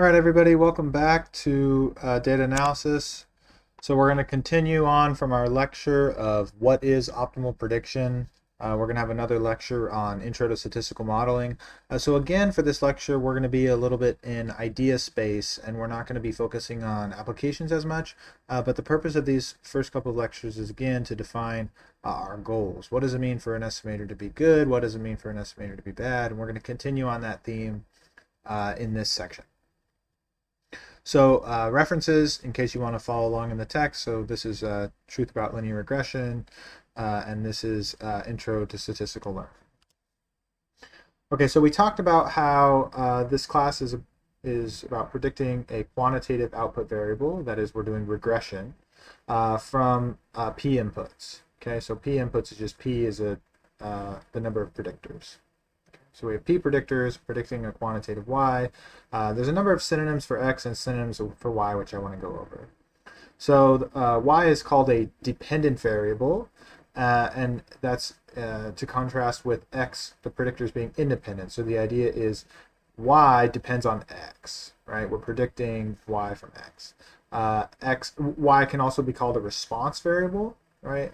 All right, everybody, welcome back to data analysis. So we're going to continue on from our lecture of what is optimal prediction. We're going to have another lecture on Intro to Statistical Modeling. So again, for this lecture, we're going to be a little bit in idea space, and we're not going to be focusing on applications as much. But the purpose of these first couple of lectures is, again, to define our goals. What does it mean for an estimator to be good? What does it mean for an estimator to be bad? And we're going to continue on that theme in this section. So references, in case you want to follow along in the text. So this is Truth About Linear Regression, and this is Intro to Statistical Learning. Okay, so we talked about how this class is about predicting a quantitative output variable. That is, we're doing regression from P inputs. Okay, so P inputs is just P is the number of predictors. So we have P predictors predicting a quantitative Y. There's a number of synonyms for X and synonyms for Y, which I want to go over. So Y is called a dependent variable, and that's to contrast with X, the predictors being independent. So the idea is Y depends on X, right? We're predicting Y from X. Y can also be called a response variable, right?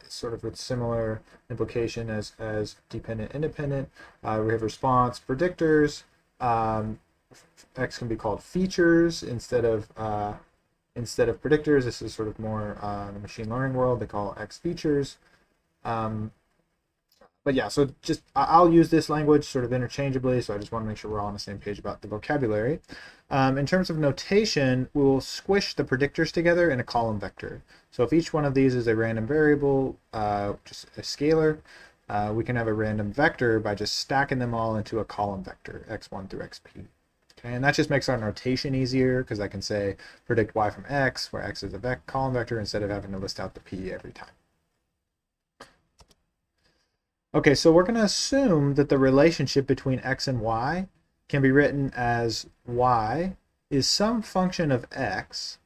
Sort of with similar implication as dependent, independent. We have response predictors. X can be called features instead of predictors. This is sort of more in the machine learning world. They call X features. But yeah, so just I'll use this language sort of interchangeably, so I just want to make sure we're all on the same page about the vocabulary. In terms of notation, we will squish the predictors together in a column vector. So if each one of these is a random variable, just a scalar, we can have a random vector by just stacking them all into a column vector, x1 through xp. Okay, and that just makes our notation easier because I can say predict y from x, where x is a column vector, instead of having to list out the p every time. Okay, so we're going to assume that the relationship between x and y can be written as y is some function of x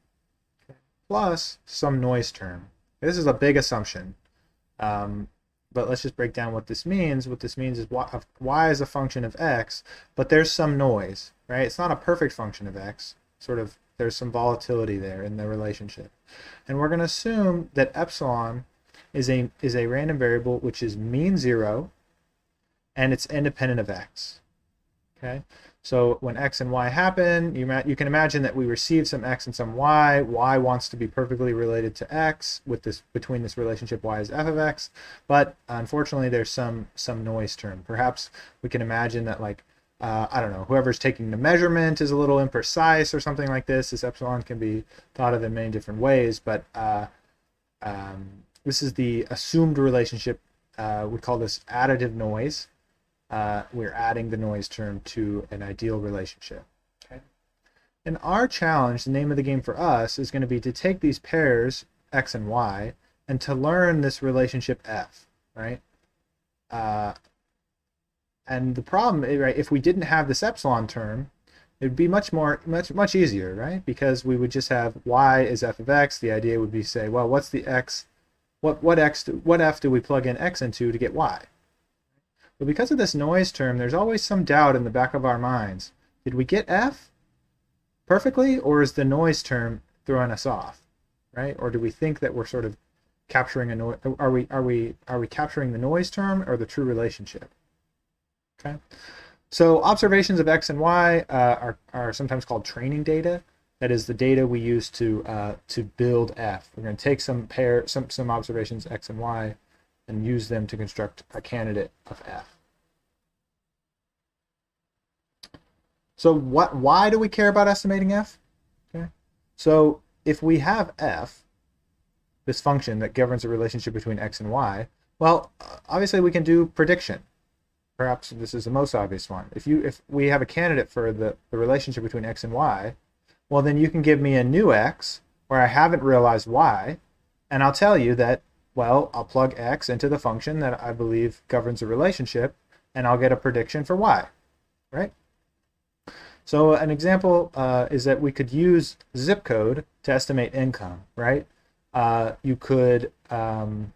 plus some noise term. This is a big assumption, but let's just break down what this means. What this means is y is a function of x, but there's some noise, right? It's not a perfect function of x. Sort of, there's some volatility there in the relationship. And we're going to assume that epsilon is a random variable which is mean 0 and it's independent of x. Okay, so when x and y happen, you can imagine that we receive some x and some y. Y wants to be perfectly related to x with this, between this relationship y is f of x, but unfortunately there's some noise term. Perhaps we can imagine that, like, I don't know, whoever's taking the measurement is a little imprecise or something like this. This epsilon can be thought of in many different ways, but this is the assumed relationship. We call this additive noise. We're adding the noise term to an ideal relationship. Okay. In our challenge, the name of the game for us is going to be to take these pairs, x and y, and to learn this relationship f, right? And the problem, right, if we didn't have this epsilon term, it would be much easier, right? Because we would just have y is f of x. The idea would be say, well, what's the x? What f do we plug in x into to get y? But because of this noise term, there's always some doubt in the back of our minds. Did we get f perfectly, or is the noise term throwing us off, right? Or do we think that we're sort of capturing a noise? Are we capturing the noise term or the true relationship? Okay. So observations of x and y are sometimes called training data. That is the data we use to build f. We're going to take some observations x and y and use them to construct a candidate of f. So why do we care about estimating f? Okay. So if we have f, this function that governs the relationship between x and y, well, obviously we can do prediction. Perhaps this is the most obvious one. If we have a candidate for the relationship between x and y, well, then you can give me a new x where I haven't realized y, and I'll tell you that, well, I'll plug x into the function that I believe governs the relationship, and I'll get a prediction for y, right? So an example is that we could use zip code to estimate income, right? You could have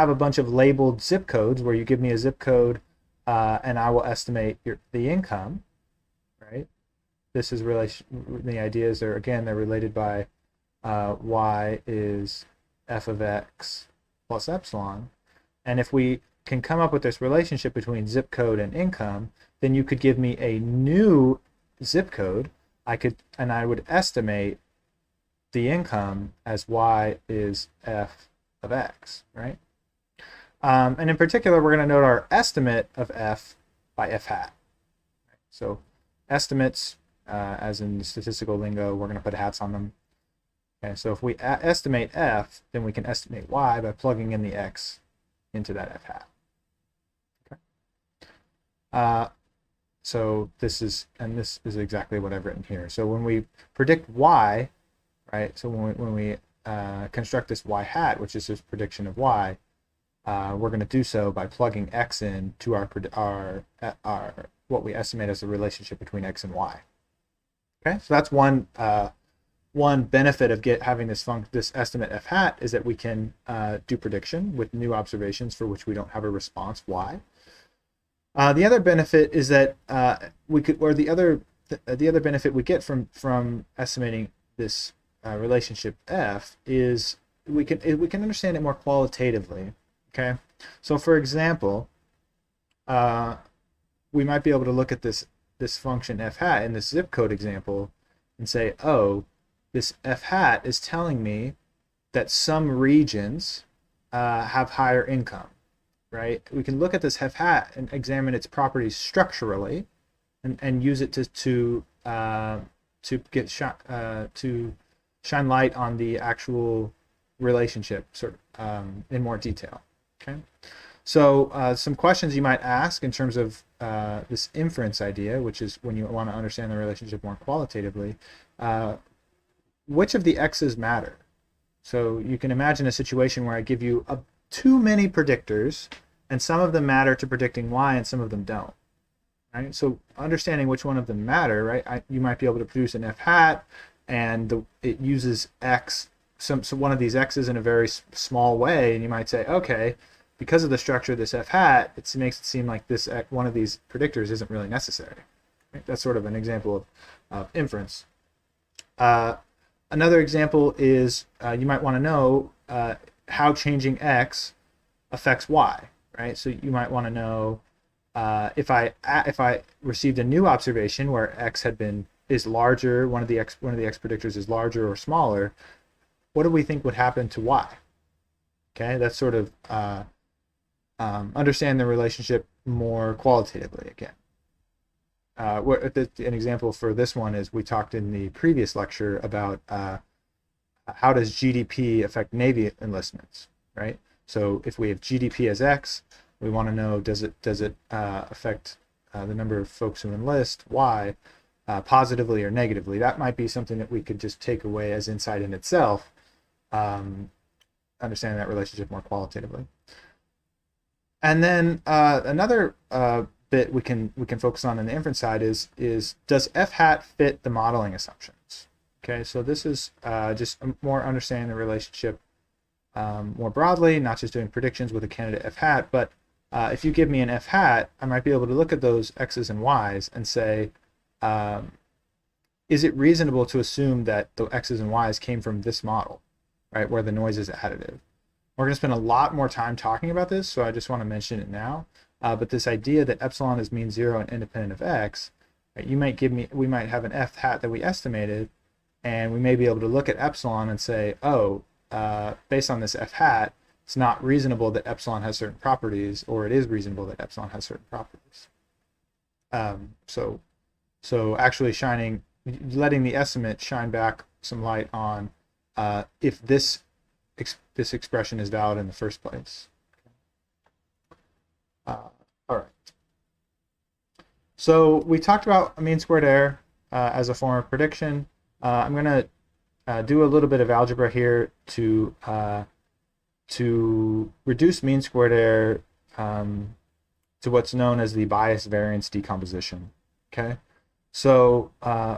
a bunch of labeled zip codes where you give me a zip code and I will estimate the income, right? right? This is the ideas are, again, they're related by y is f of x plus epsilon. And if we can come up with this relationship between zip code and income, then you could give me a new zip code. I would estimate the income as y is f of x, right? And in particular, we're going to note our estimate of f by f hat. So estimates, as in the statistical lingo, we're going to put hats on them. Okay, so if we estimate f, then we can estimate y by plugging in the x into that f hat. Okay. So this is exactly what I've written here. So when we predict y, right? So when we construct this y hat, which is this prediction of y, we're going to do so by plugging x in to our what we estimate as the relationship between x and y. Okay, so that's one benefit of having this estimate f hat is that we can do prediction with new observations for which we don't have a response y. The other benefit is that the other benefit we get from estimating this relationship f is we can understand it more qualitatively. Okay, so for example, we might be able to look at this function f hat in this zip code example and say, oh, this f hat is telling me that some regions have higher income, right? We can look at this f hat and examine its properties structurally, and use it to shine light on the actual relationship in more detail. Okay, so some questions you might ask in terms of this inference idea, which is when you want to understand the relationship more qualitatively. Which of the x's matter? So you can imagine a situation where I give you too many predictors, and some of them matter to predicting y, and some of them don't. Right? So understanding which one of them matter, right? You might be able to produce an f hat, and it uses x, so one of these x's in a very small way, and you might say, okay, because of the structure of this f hat, it makes it seem like this one of these predictors isn't really necessary. Right? That's sort of an example of inference. Another example is you might want to know how changing x affects y, right? So you might want to know if I received a new observation where x is larger, one of the x predictors is larger or smaller, what do we think would happen to y? Okay, that's sort of understand the relationship more qualitatively again. An example for this one is we talked in the previous lecture about how does GDP affect Navy enlistments, right? So if we have GDP as X, we want to know does it affect the number of folks who enlist Y positively or negatively. That might be something that we could just take away as insight in itself, understanding that relationship more qualitatively. And then another bit we can focus on the inference side is does f hat fit the modeling assumptions? Okay, so this is just more understanding the relationship more broadly, not just doing predictions with a candidate f hat, but if you give me an f hat, I might be able to look at those x's and y's and say, is it reasonable to assume that the x's and y's came from this model, right, where the noise is additive? We're going to spend a lot more time talking about this, so I just want to mention it now. But this idea that epsilon is mean zero and independent of x, right, we might have an f hat that we estimated, and we may be able to look at epsilon and say, oh, based on this f hat, it's not reasonable that epsilon has certain properties, or it is reasonable that epsilon has certain properties. So actually letting the estimate shine back some light on if this expression is valid in the first place. All right. So we talked about mean squared error as a form of prediction. I'm going to do a little bit of algebra here to reduce mean squared error to what's known as the bias-variance decomposition. Okay. So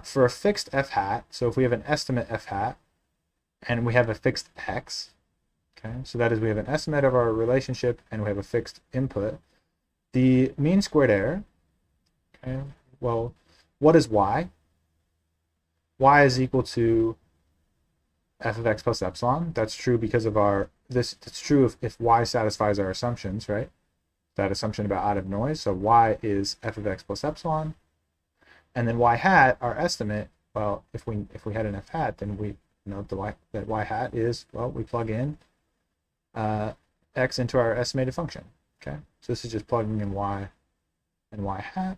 for a fixed f hat, so if we have an estimate f hat and we have a fixed x, okay, so that is we have an estimate of our relationship and we have a fixed input, the mean squared error, okay, well, what is y? Y is equal to f of x plus epsilon. That's true because of it's true if y satisfies our assumptions, right? That assumption about out of noise. So y is f of x plus epsilon. And then y hat, our estimate, well, if we had an f hat, then we know that y hat is, well, we plug in x into our estimated function. Okay, so this is just plugging in y and y hat.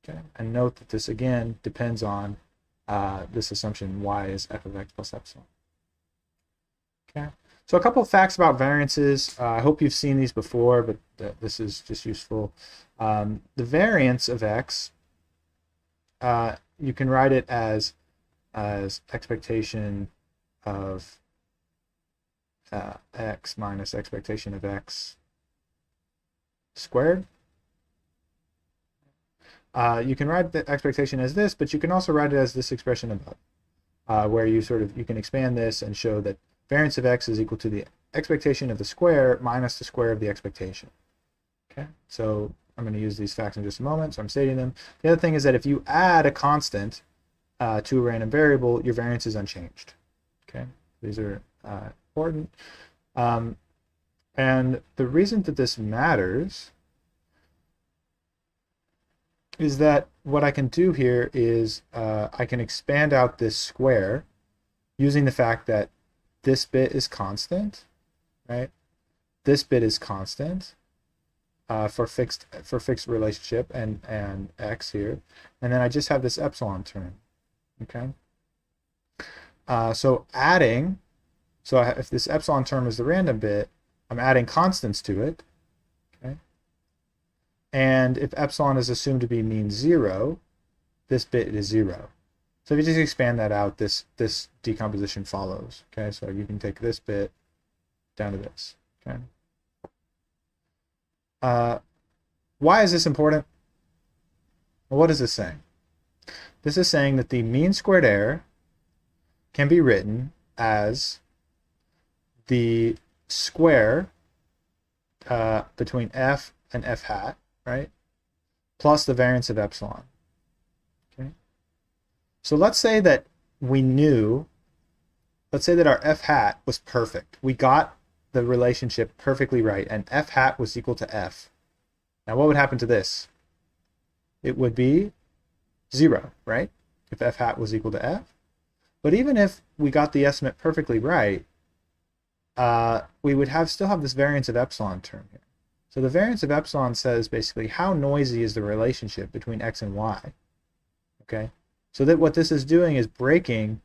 Okay, and note that this again depends on this assumption y is f of x plus epsilon. Okay, so a couple of facts about variances. I hope you've seen these before, but this is just useful. The variance of x, you can write it as expectation of x minus expectation of x squared. You can write the expectation as this, but you can also write it as this expression above, where you can expand this and show that variance of x is equal to the expectation of the square minus the square of the expectation. Okay, so I'm going to use these facts in just a moment, so I'm stating them. The other thing is that if you add a constant to a random variable, your variance is unchanged. Okay, these are important. And the reason that this matters is that what I can do here is I can expand out this square using the fact that this bit is constant, right? This bit is constant for fixed relationship and x here, and then I just have this epsilon term. Okay. So if this epsilon term is the random bit, I'm adding constants to it. Okay. And if epsilon is assumed to be mean 0, this bit is 0. So if you just expand that out, this decomposition follows. Okay, so you can take this bit down to this. Okay. Why is this important? Well, what is this saying? This is saying that the mean squared error can be written as the square between f and f hat, right, plus the variance of epsilon. Okay. So let's say that let's say that our f hat was perfect. We got the relationship perfectly right, and f hat was equal to f. Now what would happen to this? It would be 0, right? If f hat was equal to f. But even if we got the estimate perfectly right, we would still have this variance of epsilon term here. So the variance of epsilon says basically how noisy is the relationship between x and y. Okay, so that what this is doing is breaking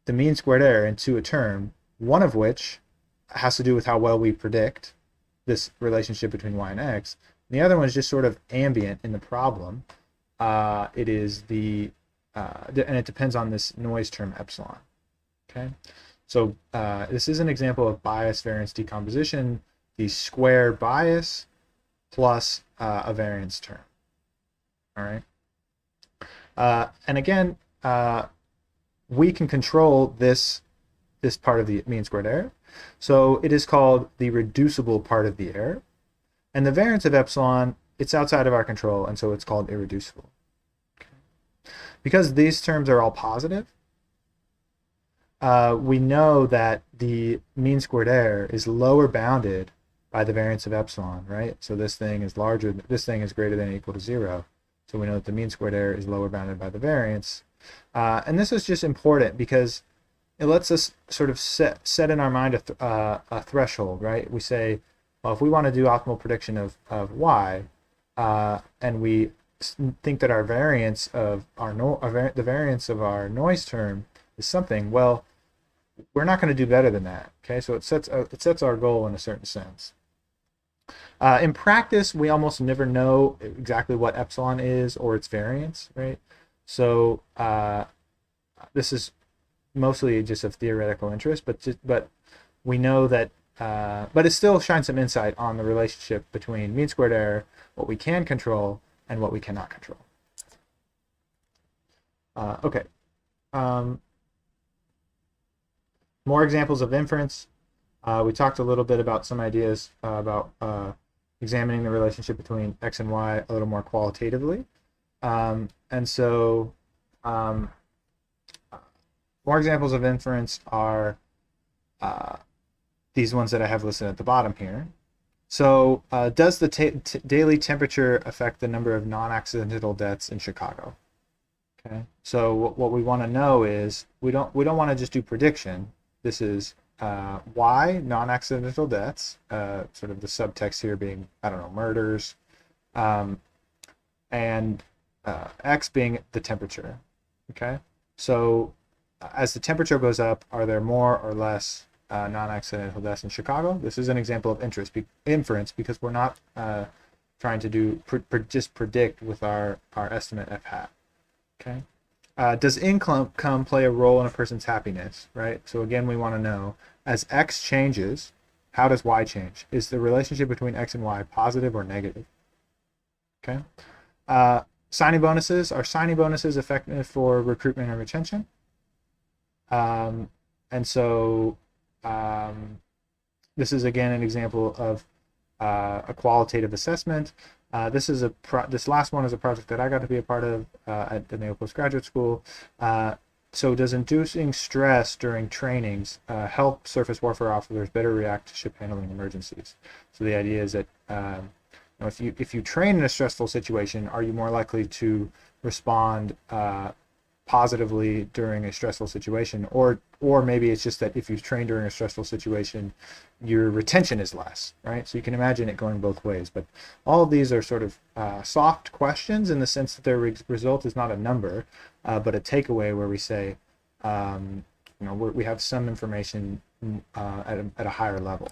the mean squared error into a term, one of which has to do with how well we predict this relationship between y and x. And the other one is just sort of ambient in the problem. It is and it depends on this noise term epsilon. Okay, so this is an example of bias-variance decomposition, the square bias plus a variance term. All right, and again, we can control this part of the mean squared error. So it is called the reducible part of the error. And the variance of epsilon, it's outside of our control, and so it's called irreducible. Okay. Because these terms are all positive, we know that the mean squared error is lower bounded by the variance of epsilon, right? So this thing is greater than or equal to 0. So we know that the mean squared error is lower bounded by the variance. And this is just important because it lets us sort of set in our mind a threshold, right? We say, well, if we want to do optimal prediction of y, and we think that our variance of the variance of our noise term is something, well, we're not going to do better than that. Okay, so it sets our goal in a certain sense. In practice, we almost never know exactly what epsilon is or its variance, right? So this is mostly just of theoretical interest, but we know that. But it still shines some insight on the relationship between mean squared error, what we can control, and what we cannot control. Okay. More examples of inference. We talked a little bit about some ideas about examining the relationship between x and y a little more qualitatively. And so more examples of inference are these ones that I have listed at the bottom here. So does the daily temperature affect the number of non-accidental deaths in Chicago? Okay. So what we want to know is we don't want to just do prediction. This is why non-accidental deaths, sort of the subtext here being, I don't know, murders, and X being the temperature. Okay. So as the temperature goes up, are there more or less non-accidental deaths in Chicago? This is an example of inference because we're not trying to do just predict with our estimate f hat. Okay. Does income play a role in a person's happiness? Right. So again, we want to know as X changes, how does Y change? Is the relationship between X and Y positive or negative? Okay. Signing bonuses. Are signing bonuses effective for recruitment and retention? And so this is again an example of a qualitative assessment. This last one is a project that I got to be a part of at the Naval Postgraduate School. So does inducing stress during trainings help surface warfare officers better react to ship handling emergencies? So the idea is that if you train in a stressful situation, are you more likely to respond positively during a stressful situation, or maybe it's just that if you train during a stressful situation, your retention is less, right? So you can imagine it going both ways. But all of these are sort of soft questions in the sense that their result is not a number, but a takeaway where we say, we have some information at a higher level.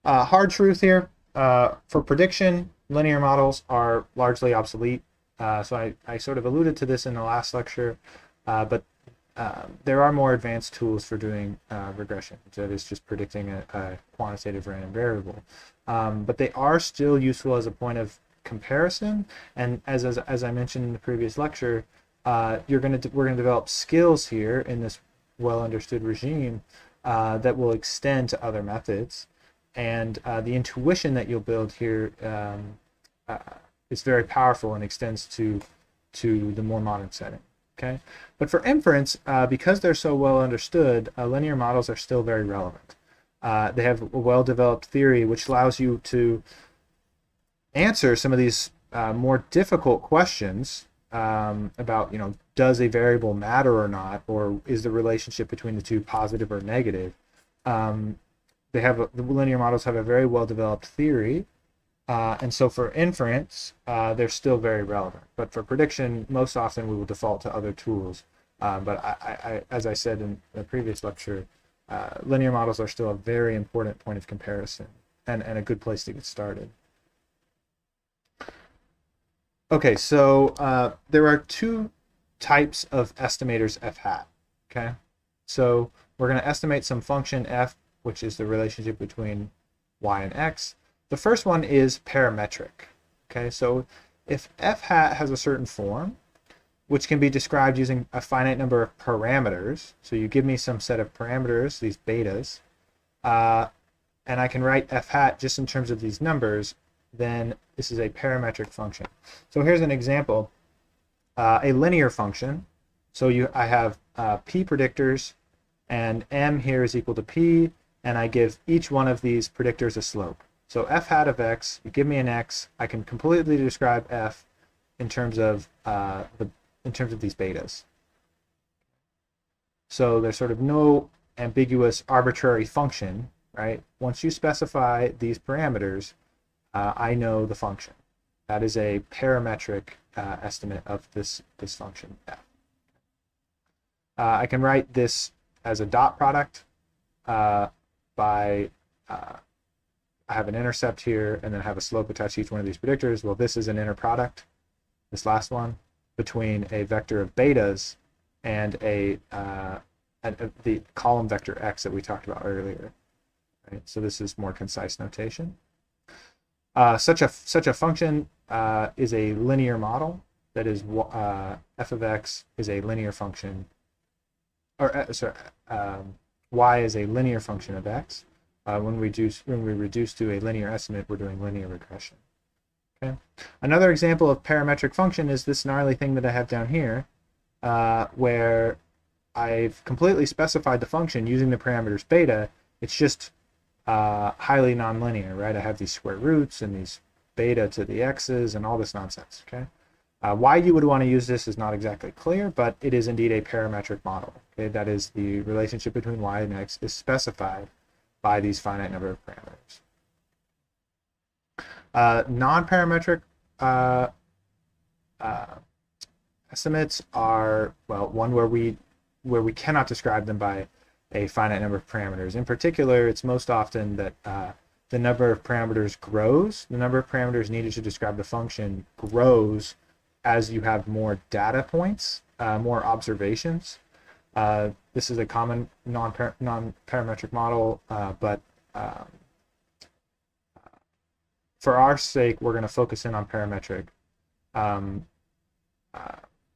Hard truth here. For prediction, linear models are largely obsolete. So I sort of alluded to this in the last lecture, but there are more advanced tools for doing regression. So that is just predicting a quantitative random variable. But they are still useful as a point of comparison. And as I mentioned in the previous lecture, we're going to develop skills here in this well-understood regime that will extend to other methods. And the intuition that you'll build here is very powerful and extends to the more modern setting. Okay, but for inference, because they're so well understood, linear models are still very relevant. They have a well-developed theory which allows you to answer some of these more difficult questions about, does a variable matter or not, or is the relationship between the two positive or negative? The linear models have a very well-developed theory. And so for inference, they're still very relevant. But for prediction, most often we will default to other tools. But as I said in the previous lecture, linear models are still a very important point of comparison and a good place to get started. Okay, so there are two types of estimators f hat. Okay, so we're going to estimate some function f, which is the relationship between y and x. The first one is parametric. Okay, so if f hat has a certain form, which can be described using a finite number of parameters, so you give me some set of parameters, these betas, and I can write f hat just in terms of these numbers, then this is a parametric function. So here's an example, a linear function. So I have p predictors, and m here is equal to p, and I give each one of these predictors a slope. So f hat of x, you give me an x, I can completely describe f in terms of these betas. So there's sort of no ambiguous arbitrary function, right? Once you specify these parameters, I know the function. That is a parametric estimate of this function f. I can write this as a dot product by I have an intercept here, and then I have a slope attached to each one of these predictors. Well, this is an inner product, this last one, between a vector of betas and the column vector x that we talked about earlier. Right? So this is more concise notation. Such a function is a linear model. That is, f of x is a linear function, or y is a linear function of x. When we reduce to a linear estimate, we're doing linear regression. Okay. Another example of parametric function is this gnarly thing that I have down here, where I've completely specified the function using the parameters beta. It's just highly nonlinear, right? I have these square roots and these beta to the x's and all this nonsense, okay? Why you would want to use this is not exactly clear, but it is indeed a parametric model, okay? That is, the relationship between y and x is specified by these finite number of parameters. Non-parametric estimates are, well, one where we cannot describe them by a finite number of parameters. In particular, it's most often that the number of parameters grows. The number of parameters needed to describe the function grows as you have more data points, more observations. This is a common non-parametric model, but for our sake, we're going to focus in on parametric.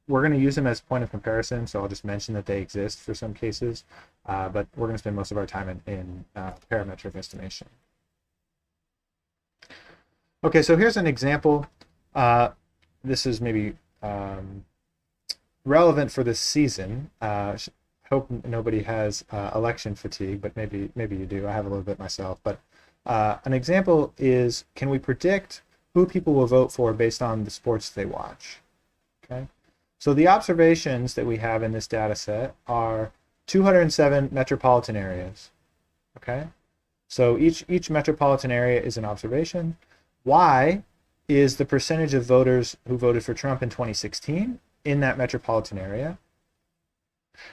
We're going to use them as point of comparison, so I'll just mention that they exist for some cases, but we're going to spend most of our time in parametric estimation. Okay, so here's an example. This is maybe relevant for this season. I hope nobody has election fatigue, but maybe you do. I have a little bit myself. But an example is, can we predict who people will vote for based on the sports they watch? Okay. So the observations that we have in this data set are 207 metropolitan areas. Okay. So each metropolitan area is an observation. Y is the percentage of voters who voted for Trump in 2016 in that metropolitan area.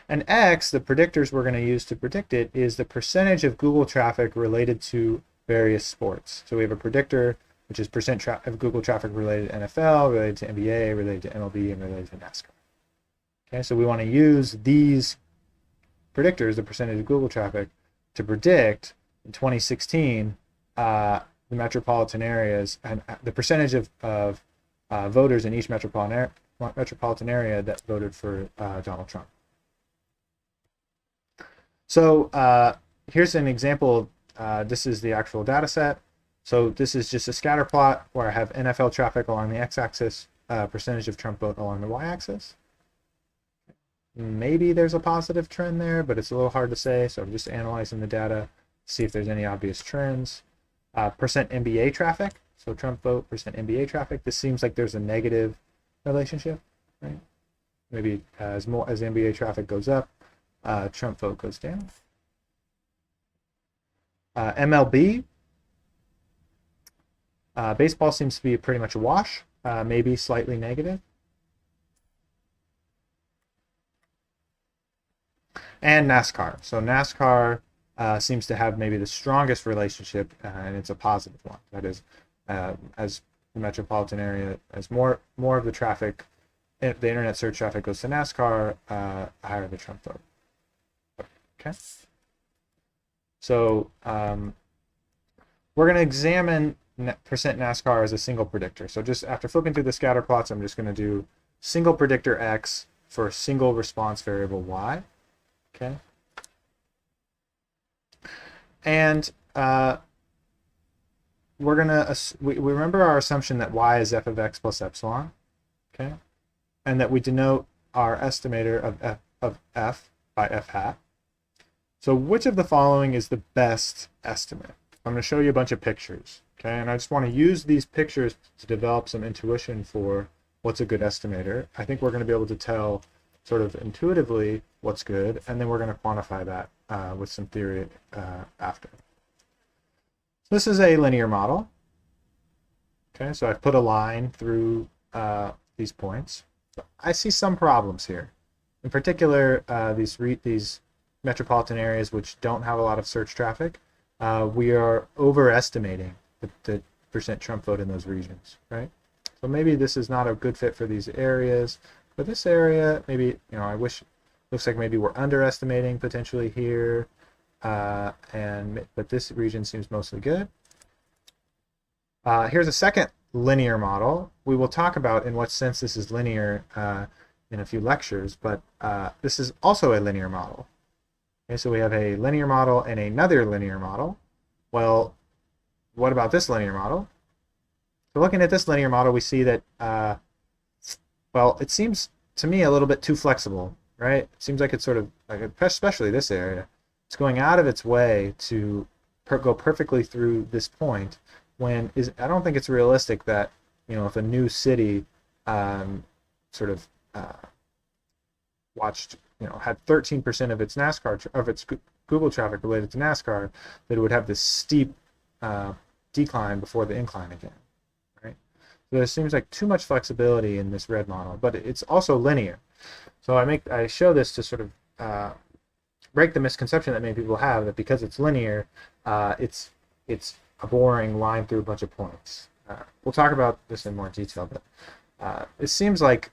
And X, the predictors we're going to use to predict it, is the percentage of Google traffic related to various sports. So we have a predictor, which is percent of Google traffic related to NFL, related to NBA, related to MLB, and related to NASCAR. Okay, so we want to use these predictors, the percentage of Google traffic, to predict in 2016 the metropolitan areas and the percentage of voters in each metropolitan area that voted for Donald Trump. So here's an example. This is the actual data set. So this is just a scatter plot where I have NFL traffic along the x-axis, percentage of Trump vote along the y-axis. Maybe there's a positive trend there, but it's a little hard to say. So I'm just analyzing the data to see if there's any obvious trends. Percent NBA traffic. So Trump vote, percent NBA traffic. This seems like there's a negative relationship, right? Maybe as NBA traffic goes up, Trump vote goes down. MLB. Baseball seems to be pretty much a wash, maybe slightly negative. And NASCAR. So NASCAR seems to have maybe the strongest relationship, and it's a positive one. That is, as the metropolitan area, as more of the traffic, the internet search traffic goes to NASCAR, higher the Trump vote. Okay. So we're going to examine percent NASCAR as a single predictor. So just after flipping through the scatter plots, I'm just going to do single predictor X for a single response variable Y. Okay. And we're going to, we remember our assumption that Y is f of x plus epsilon. Okay. And that we denote our estimator of f by f hat. So which of the following is the best estimate? I'm going to show you a bunch of pictures, okay? And I just want to use these pictures to develop some intuition for what's a good estimator. I think we're going to be able to tell sort of intuitively what's good, and then we're going to quantify that with some theory after. This is a linear model. Okay, so I've put a line through these points. I see some problems here. In particular, these metropolitan areas which don't have a lot of search traffic, we are overestimating the percent Trump vote in those regions, right? So maybe this is not a good fit for these areas. But this area, maybe, looks like maybe we're underestimating potentially here, but this region seems mostly good. Here's a second linear model. We will talk about in what sense this is linear in a few lectures, but this is also a linear model. Okay, so we have a linear model and another linear model. Well, what about this linear model? So looking at this linear model, we see that, well, it seems to me a little bit too flexible, right? It seems like it's sort of, like, especially this area, it's going out of its way to go perfectly through this point I don't think it's realistic that, if a new city sort of had 13% of its Google traffic related to NASCAR, that it would have this steep decline before the incline again, right? So there seems like too much flexibility in this red model, but it's also linear. So I show this to sort of break the misconception that many people have that because it's linear, it's a boring line through a bunch of points. We'll talk about this in more detail, but it seems like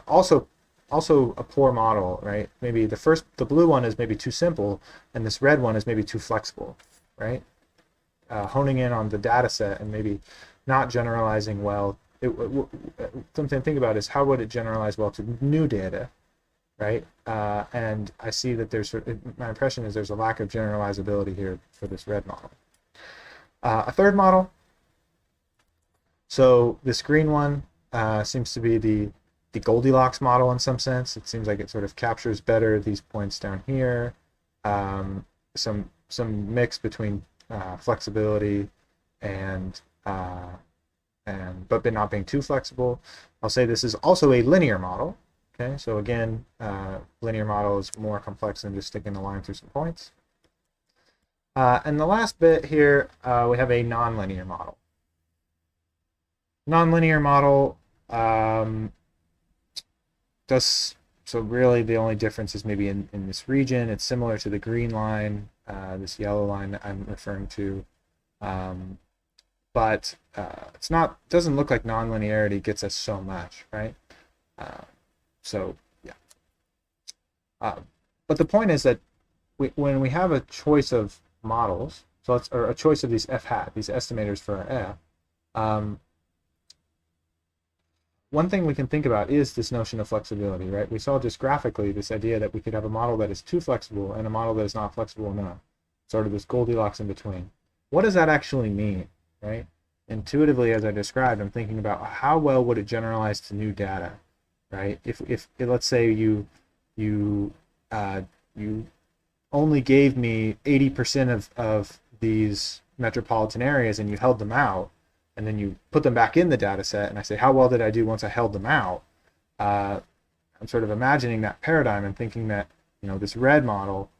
also a poor model, right? Maybe the blue one is maybe too simple, and this red one is maybe too flexible, right? Honing in on the data set and maybe not generalizing well. Something to think about is how would it generalize well to new data, right? And I see that my impression is there's a lack of generalizability here for this red model. A third model. So this green one seems to be the Goldilocks model in some sense. It seems like it sort of captures better these points down here. Some mix between flexibility and but not being too flexible. I'll say this is also a linear model. Okay, so again, linear model is more complex than just sticking a line through some points. And the last bit here, we have a nonlinear model. Nonlinear model so really the only difference is maybe in this region. It's similar to the green line, this yellow line that I'm referring to, but doesn't look like nonlinearity gets us so much, right? So yeah. But the point is that when we have a choice of models, or a choice of these f hat, these estimators for our f, one thing we can think about is this notion of flexibility, right? We saw just graphically this idea that we could have a model that is too flexible and a model that is not flexible enough, sort of this Goldilocks in between. What does that actually mean, right? Intuitively, as I described, I'm thinking about how well would it generalize to new data, right? If let's say you only gave me 80% of these metropolitan areas and you held them out, and then you put them back in the data set, and I say, how well did I do once I held them out? I'm sort of imagining that paradigm and thinking that, this red model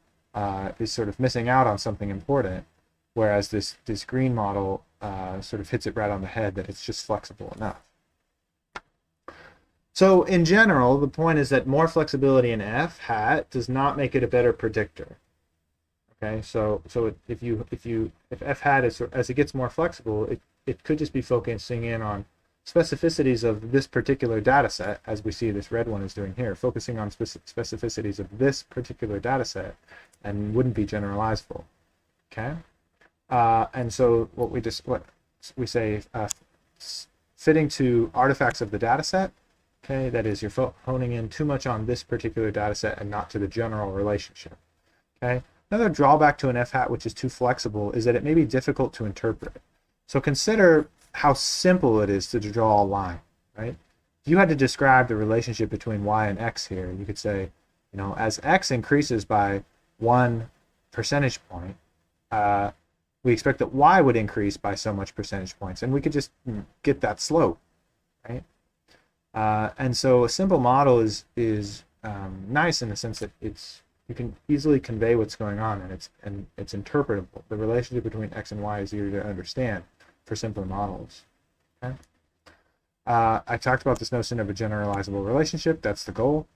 is sort of missing out on something important, whereas this green model sort of hits it right on the head that it's just flexible enough. So in general, the point is that more flexibility in f hat does not make it a better predictor. Okay, so if f hat as it gets more flexible, it could just be focusing in on specificities of this particular data set, as we see this red one is doing here, focusing on specificities of this particular data set, and wouldn't be generalizable. Okay, and so what we say, fitting to artifacts of the data set. Okay, that is, you're honing in too much on this particular data set and not to the general relationship. Okay, another drawback to an f hat which is too flexible is that it may be difficult to interpret. So consider how simple it is to draw a line, right? If you had to describe the relationship between y and x here, you could say, as x increases by 1 percentage point, we expect that y would increase by so much percentage points, and we could just get that slope, right? And so a simple model is nice in the sense that you can easily convey what's going on, and it's interpretable. The relationship between x and y is easier to understand for simpler models. Okay? I talked about this notion of a generalizable relationship. That's the goal.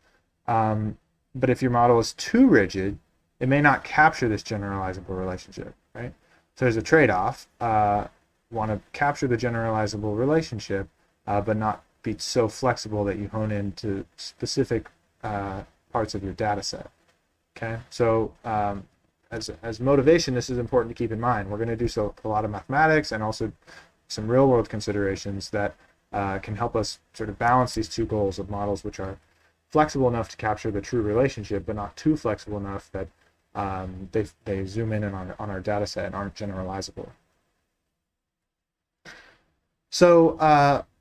But if your model is too rigid, it may not capture this generalizable relationship, right? So there's a trade-off. Want to capture the generalizable relationship, but not be so flexible that you hone into specific parts of your data set. Okay, so as motivation, this is important to keep in mind. We're going to do a lot of mathematics and also some real-world considerations that can help us sort of balance these two goals of models which are flexible enough to capture the true relationship, but not too flexible enough that they zoom in on our data set and aren't generalizable. So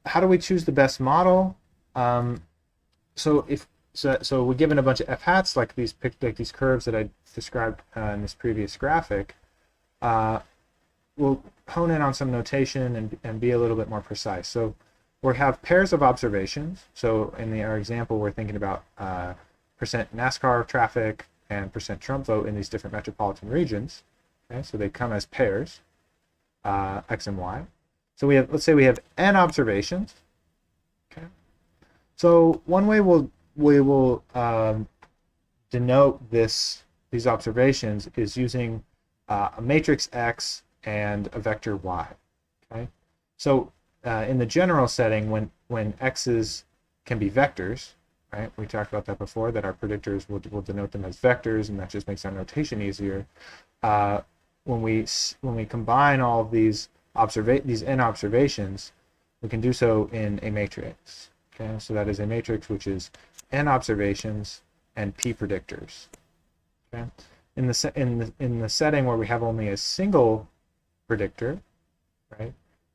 how do we choose the best model? So we're given a bunch of f hats like these curves that I described in this previous graphic. We'll hone in on some notation and be a little bit more precise. So we have pairs of observations. So in our example, we're thinking about percent NASCAR traffic and percent Trump vote in these different metropolitan regions. Okay, so they come as pairs, x and y. So let's say we have n observations. Okay. So one way we will denote these observations is using a matrix X and a vector Y. Okay. So in the general setting, when X's can be vectors, right? We talked about that before, that our predictors will denote them as vectors, and that just makes our notation easier. When we combine all of these n observations, we can do so in a matrix. Okay, so that is a matrix which is n observations and p predictors. Okay, in the setting where we have only a single predictor, right?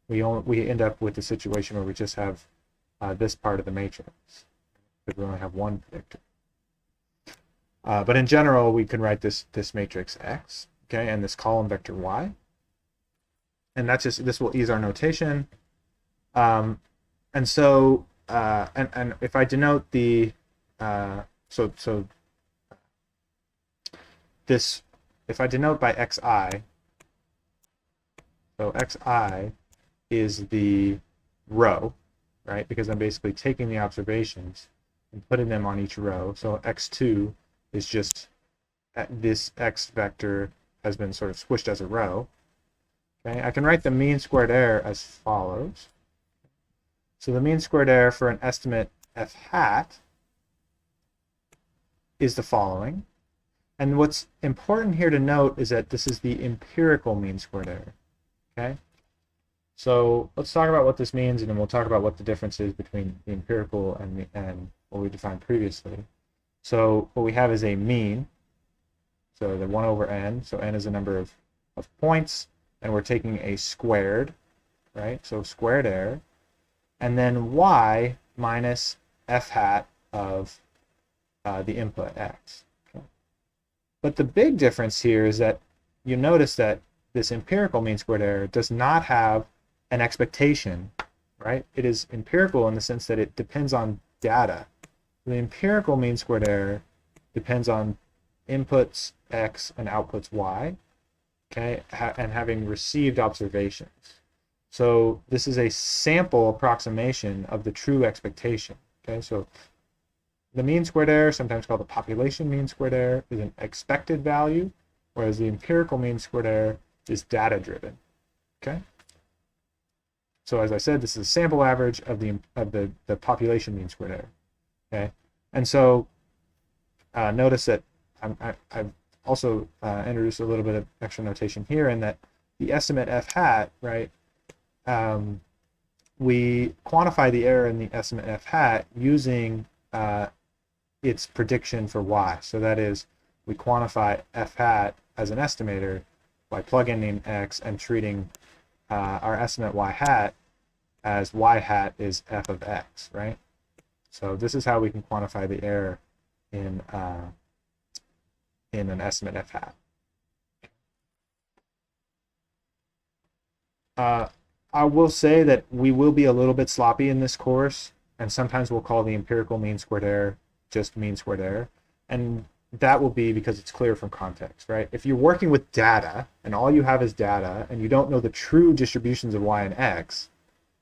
We end up with a situation where we just have this part of the matrix, because we only have one predictor. But in general, we can write this matrix X, okay, and this column vector Y, and this will ease our notation. And so and if I denote the if I denote by xi, so xi is the row, right? Because I'm basically taking the observations and putting them on each row. So x2 is just this x vector has been sort of squished as a row. Okay, I can write the mean squared error as follows. So the mean squared error for an estimate f hat is the following. And what's important here to note is that this is the empirical mean squared error. Okay? So let's talk about what this means, and then we'll talk about what the difference is between the empirical and what we defined previously. So what we have is a mean, so the 1 over n, so n is a number of points, and we're taking a squared, right? So squared error, and then y minus f hat of the input x. Okay. But the big difference here is that you notice that this empirical mean squared error does not have an expectation, right? It is empirical in the sense that it depends on data. The empirical mean squared error depends on inputs x and outputs y, okay, and having received observations. So this is a sample approximation of the true expectation. Okay, so the mean squared error, sometimes called the population mean squared error, is an expected value, whereas the empirical mean squared error is data driven. Okay. So as I said, this is a sample average of the population mean squared error. Okay, and so notice that I've also introduced a little bit of extra notation here, in that the estimate f hat, right? We quantify the error in the estimate f hat using its prediction for y. So that is, we quantify f hat as an estimator by plugging in x and treating our estimate y hat as y hat is f of x, right? So this is how we can quantify the error in an estimate f hat. I will say that we will be a little bit sloppy in this course, and sometimes we'll call the empirical mean squared error just mean squared error, and that will be because it's clear from context, right? If you're working with data and all you have is data and you don't know the true distributions of y and x,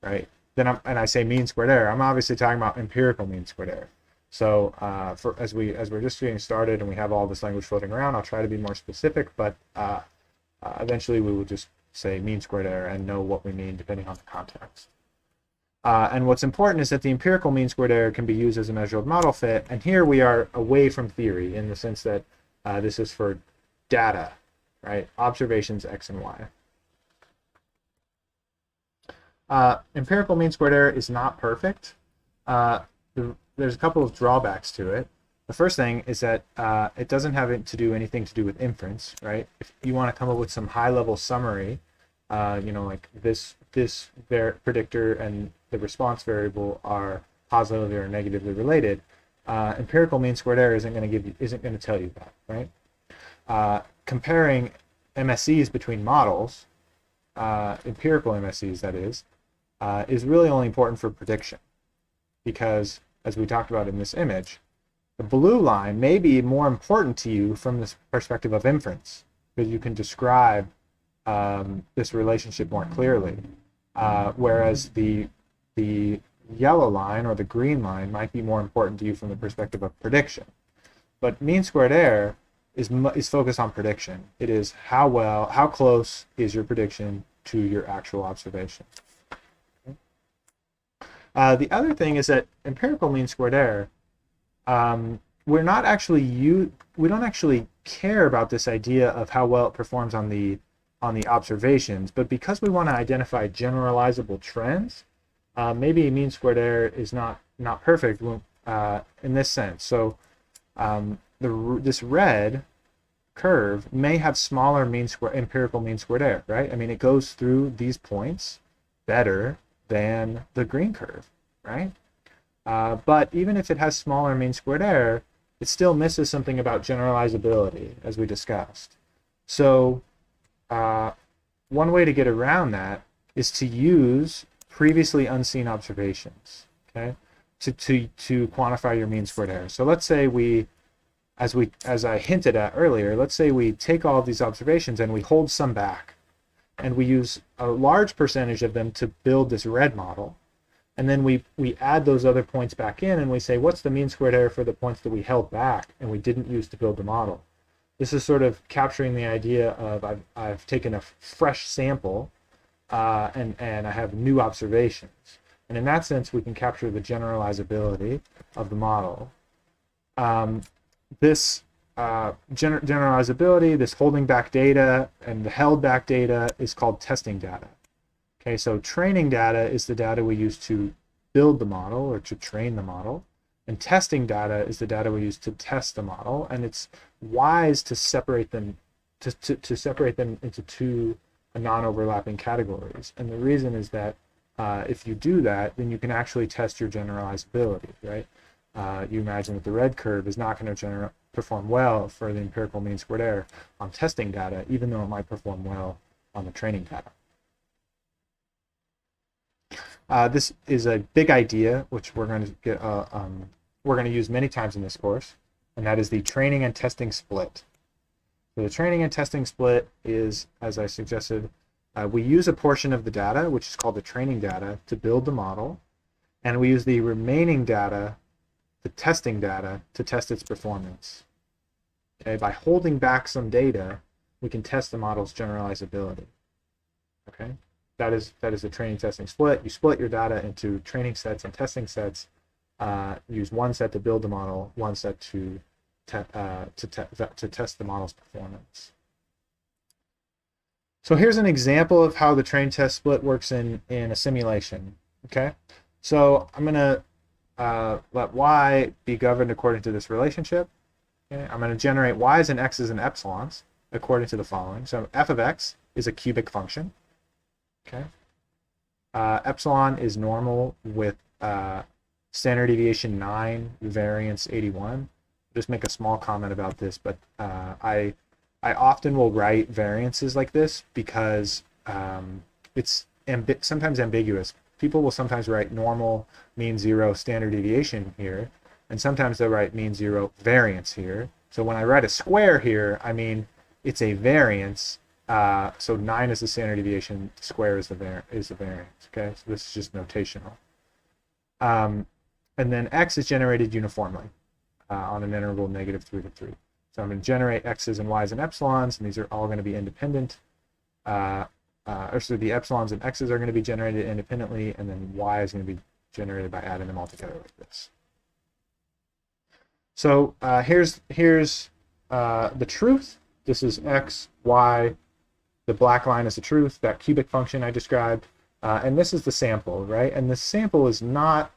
right? Then I say mean squared error, I'm obviously talking about empirical mean squared error. So as we're just getting started and we have all this language floating around, I'll try to be more specific, but eventually we will just say mean squared error and know what we mean depending on the context. And what's important is that the empirical mean squared error can be used as a measure of model fit, and here we are away from theory in the sense that this is for data, right? Observations x and y. Empirical mean squared error is not perfect. There's a couple of drawbacks to it. The first thing is that it doesn't have to do anything to do with inference, right? If you want to come up with some high-level summary you know, like this predictor and the response variable are positively or negatively related, empirical mean squared error isn't going to tell you that, right? Comparing MSEs between models, empirical MSEs that is really only important for prediction, because as we talked about in this image, the blue line may be more important to you from this perspective of inference, because you can describe this relationship more clearly, whereas the yellow line or the green line might be more important to you from the perspective of prediction. But mean squared error is focused on prediction. It is how close is your prediction to your actual observation. The other thing is that empirical mean squared error, we don't actually care about this idea of how well it performs on the observations, but because we want to identify generalizable trends, maybe mean squared error is not perfect in this sense. So this red curve may have smaller empirical mean squared error, right? I mean, it goes through these points better than the green curve, right? But even if it has smaller mean squared error, it still misses something about generalizability, as we discussed. So one way to get around that is to use previously unseen observations, okay, to quantify your mean squared error. So let's say as I hinted at earlier, let's say we take all of these observations and we hold some back, and we use a large percentage of them to build this red model, and then we add those other points back in, and we say, what's the mean squared error for the points that we held back and we didn't use to build the model? This is sort of capturing the idea of I've taken a fresh sample and I have new observations. And in that sense, we can capture the generalizability of the model. This generalizability, this holding back data and the held back data is called testing data. Okay, so training data is the data we use to build the model or to train the model. And testing data is the data we use to test the model. And it's wise to separate them to separate them into two non-overlapping categories. And the reason is that if you do that, then you can actually test your generalizability, right? You imagine that the red curve is not going to perform well for the empirical mean squared error on testing data, even though it might perform well on the training data. This is a big idea, which we're going to use many times in this course, and that is the training and testing split. So the training and testing split is, as I suggested, we use a portion of the data, which is called the training data, to build the model, and we use the remaining data, the testing data, to test its performance. Okay, by holding back some data, we can test the model's generalizability. Okay, that is the training testing split. You split your data into training sets and testing sets. Use one set to build the model, one set to test the model's performance. So here's an example of how the train test split works in a simulation. Okay, so I'm going to let y be governed according to this relationship. Okay? I'm going to generate y's and x's and epsilons according to the following. So f of x is a cubic function. Okay, epsilon is normal with standard deviation 9, variance 81. Just make a small comment about this, but I often will write variances like this because it's sometimes ambiguous. People will sometimes write normal, mean 0, standard deviation here, and sometimes they'll write mean 0, variance here. So when I write a square here, I mean it's a variance. So 9 is the standard deviation, the square is the variance. Okay, so this is just notational. And then x is generated uniformly on an interval -3 to 3. So I'm going to generate x's and y's and epsilons, and these are all going to be independent. So the epsilons and x's are going to be generated independently, and then y is going to be generated by adding them all together like this. So here's the truth. This is x, y. The black line is the truth, that cubic function I described. And this is the sample, right? And the sample is not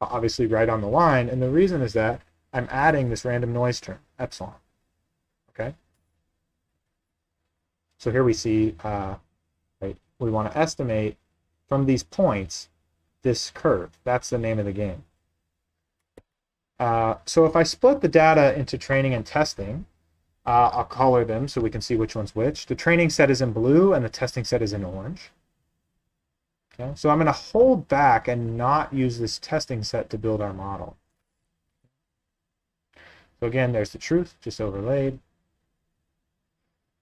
obviously right on the line, and the reason is that I'm adding this random noise term, epsilon. Okay? So here we see, right, we want to estimate from these points this curve. That's the name of the game. So if I split the data into training and testing, I'll color them so we can see which one's which. The training set is in blue and the testing set is in orange. Okay, so I'm going to hold back and not use this testing set to build our model. So again, there's the truth just overlaid.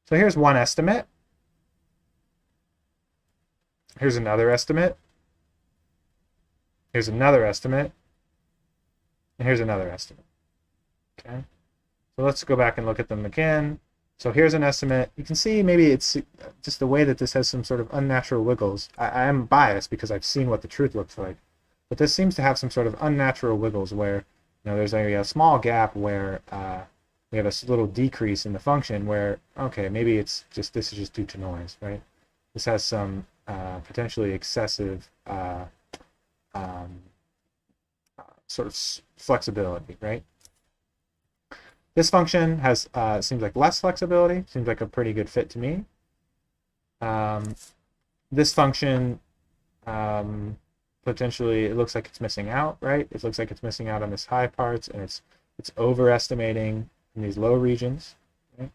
So here's one estimate. Here's another estimate. Here's another estimate. And here's another estimate. Okay. So let's go back and look at them again. So here's an estimate. You can see maybe it's just the way that this has some sort of unnatural wiggles. I am biased because I've seen what the truth looks like. But this seems to have some sort of unnatural wiggles where there's a small gap where we have a little decrease in the function where, okay, maybe this is just due to noise, right? This has some potentially excessive sort of flexibility, right? This function has seems like less flexibility, seems like a pretty good fit to me. This function potentially, it looks like it's missing out, right? It looks like it's missing out on this high parts, and it's overestimating in these low regions, right?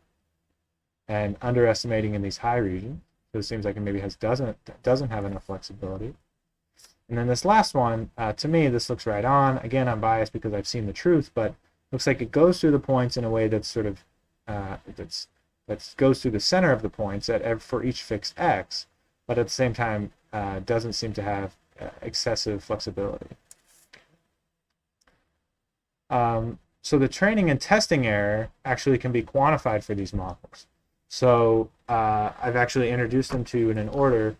And underestimating in these high regions. So it seems like it maybe doesn't have enough flexibility. And then this last one, to me, this looks right on. Again, I'm biased because I've seen the truth, but looks like it goes through the points in a way that's sort of that goes through the center of the points for each fixed x, but at the same time doesn't seem to have excessive flexibility. So the training and testing error actually can be quantified for these models. So I've actually introduced them to you in an order.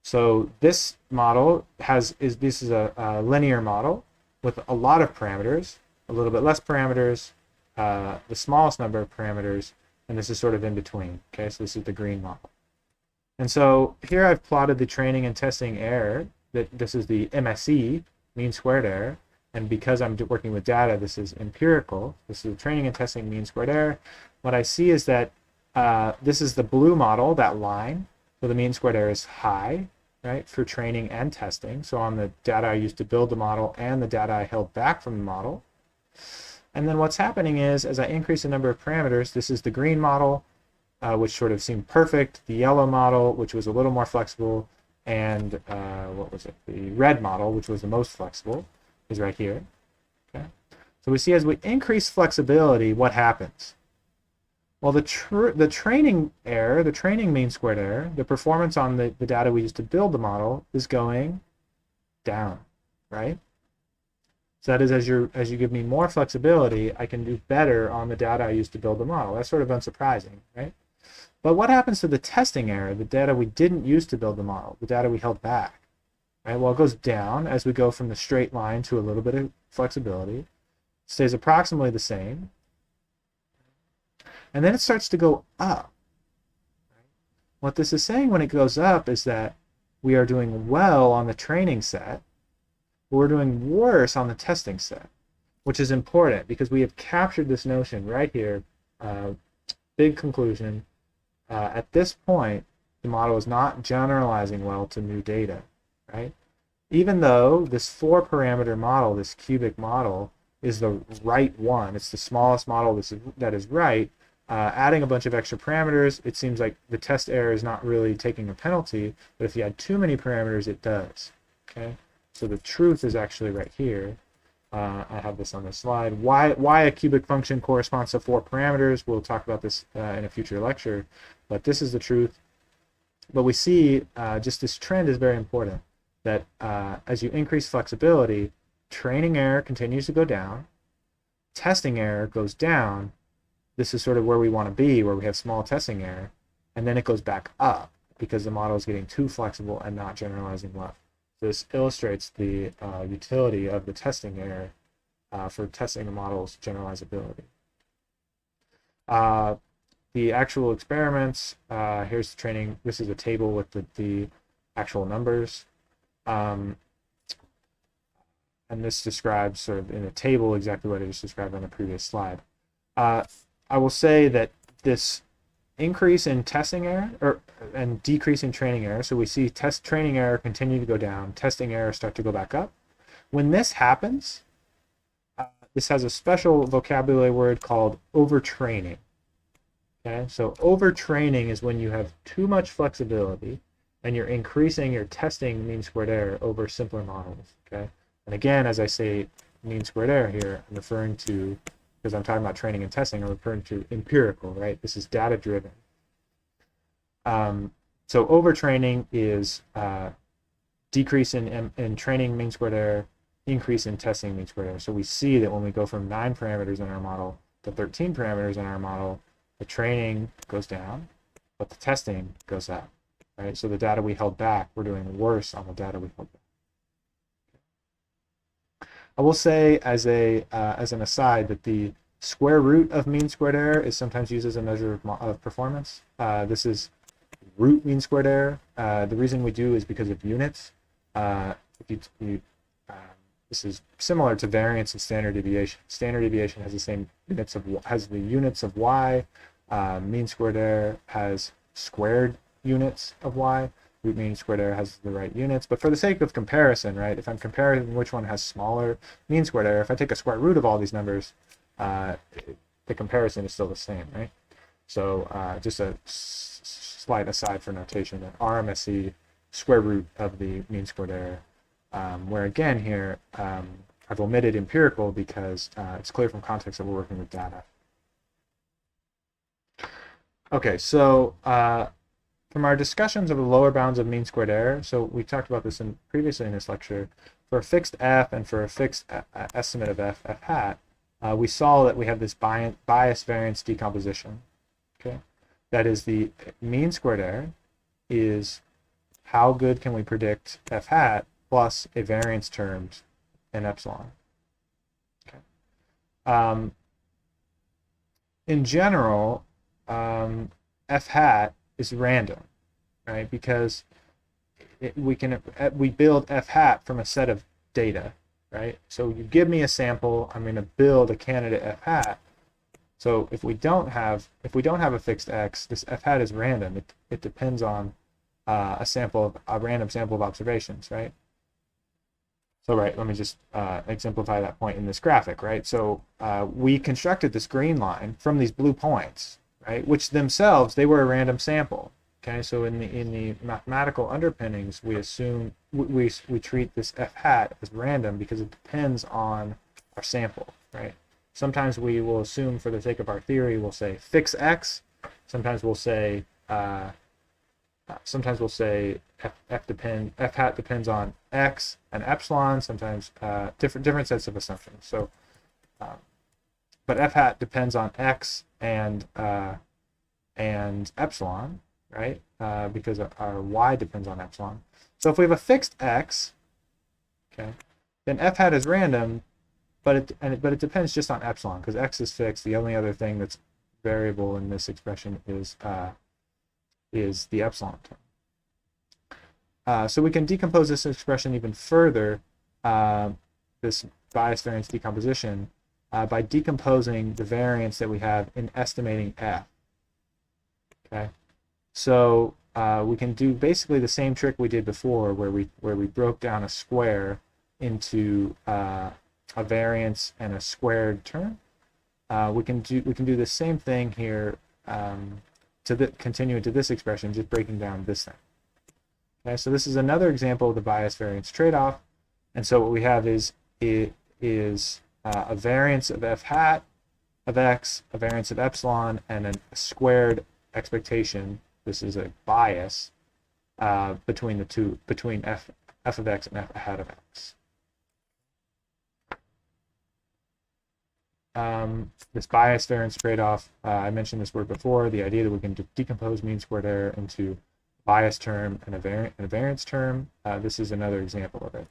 So this model this is a linear model with a lot of parameters, a little bit less parameters, the smallest number of parameters, and this is sort of in between. Okay, so this is the green model. And so here I've plotted the training and testing error. This is the MSE, mean squared error, and because I'm working with data, this is empirical. This is the training and testing mean squared error. What I see is that this is the blue model, that line, so the mean squared error is high, right, for training and testing. So on the data I used to build the model and the data I held back from the model. And then what's happening is, as I increase the number of parameters, this is the green model, which sort of seemed perfect, the yellow model, which was a little more flexible, and what was it? The red model, which was the most flexible, is right here. Okay. So we see as we increase flexibility, what happens? Well, the training error, the training mean squared error, the performance on the data we used to build the model is going down, right? So that is, as you give me more flexibility, I can do better on the data I used to build the model. That's sort of unsurprising, right? But what happens to the testing error, the data we didn't use to build the model, the data we held back, right? Well, it goes down as we go from the straight line to a little bit of flexibility. It stays approximately the same. And then it starts to go up. What this is saying when it goes up is that we are doing well on the training set, but we're doing worse on the testing set, which is important because we have captured this notion right here, big conclusion. At this point, the model is not generalizing well to new data, right? Even though this 4-parameter model, this cubic model, is the right one, it's the smallest model that is right, adding a bunch of extra parameters, it seems like the test error is not really taking a penalty, but if you add too many parameters, it does. Okay, so the truth is actually right here. I have this on the slide. Why a cubic function corresponds to 4 parameters? We'll talk about this in a future lecture, but this is the truth. But we see just this trend is very important, that as you increase flexibility, training error continues to go down, testing error goes down. This is sort of where we want to be, where we have small testing error, and then it goes back up because the model is getting too flexible and not generalizing well. This illustrates the utility of the testing error for testing the model's generalizability. The actual experiments, here's the training. This is a table with the actual numbers. And this describes sort of in a table exactly what I just described on the previous slide. I will say that this increase in testing error and decrease in training error. So we see training error continue to go down, testing error start to go back up. When this happens, this has a special vocabulary word called overtraining. Okay, so overtraining is when you have too much flexibility and you're increasing your testing mean squared error over simpler models. Okay, and again, as I say mean squared error here, I'm referring to, because I'm talking about training and testing, I'm referring to empirical, right? This is data driven. So overtraining is decrease in training mean squared error, increase in testing mean squared error. So we see that when we go from 9 parameters in our model to 13 parameters in our model, the training goes down, but the testing goes up, right? So the data we held back, we're doing worse on the data we held back. I will say as an aside that the square root of mean squared error is sometimes used as a measure of performance. This is root mean squared error. The reason we do is because of units. This is similar to variance and standard deviation. Standard deviation has the same units of y. Mean squared error has squared units of y. Root mean squared error has the right units. But for the sake of comparison, right, if I'm comparing which one has smaller mean squared error, if I take a square root of all these numbers, the comparison is still the same, right? So just a slight aside for notation, that RMSE square root of the mean squared error, where again here, I've omitted empirical because it's clear from context that we're working with data. Okay, so from our discussions of the lower bounds of mean squared error, so we talked about this previously in this lecture, for a fixed f and for a fixed estimate of f hat, we saw that we have this bias variance decomposition. Okay, that is, the mean squared error is how good can we predict f hat plus a variance term in epsilon. Okay. In general, f hat is random, right? Because we build f hat from a set of data, right? So you give me a sample, I'm going to build a candidate f hat. So if we don't have a fixed x, this f hat is random. It depends on a random sample of observations, right? So right, let me just exemplify that point in this graphic, right? So we constructed this green line from these blue points, right? Which themselves, they were a random sample. Okay, so in the mathematical underpinnings, we assume we treat this f hat as random because it depends on our sample, right? Sometimes we will assume, for the sake of our theory, we'll say fix x. Sometimes we'll say f hat depends on x and epsilon. Sometimes different sets of assumptions. So, but f hat depends on x and epsilon, right? Because our y depends on epsilon. So if we have a fixed x, okay, then f hat is random, but it depends just on epsilon because x is fixed. The only other thing that's variable in this expression is the epsilon term. So we can decompose this expression even further, this bias variance decomposition, by decomposing the variance that we have in estimating f. Okay, so we can do basically the same trick we did before, where we broke down a square into a variance and a squared term. We can do the same thing here continue to this expression, just breaking down this thing. Okay, so this is another example of the bias-variance trade-off, and so what we have is a variance of f hat of x, a variance of epsilon, and a squared expectation. This is a bias between the two, between f of x and f hat of x. This bias-variance trade-off, I mentioned this word before, the idea that we can decompose mean squared error into bias term and a variance term. This is another example of it.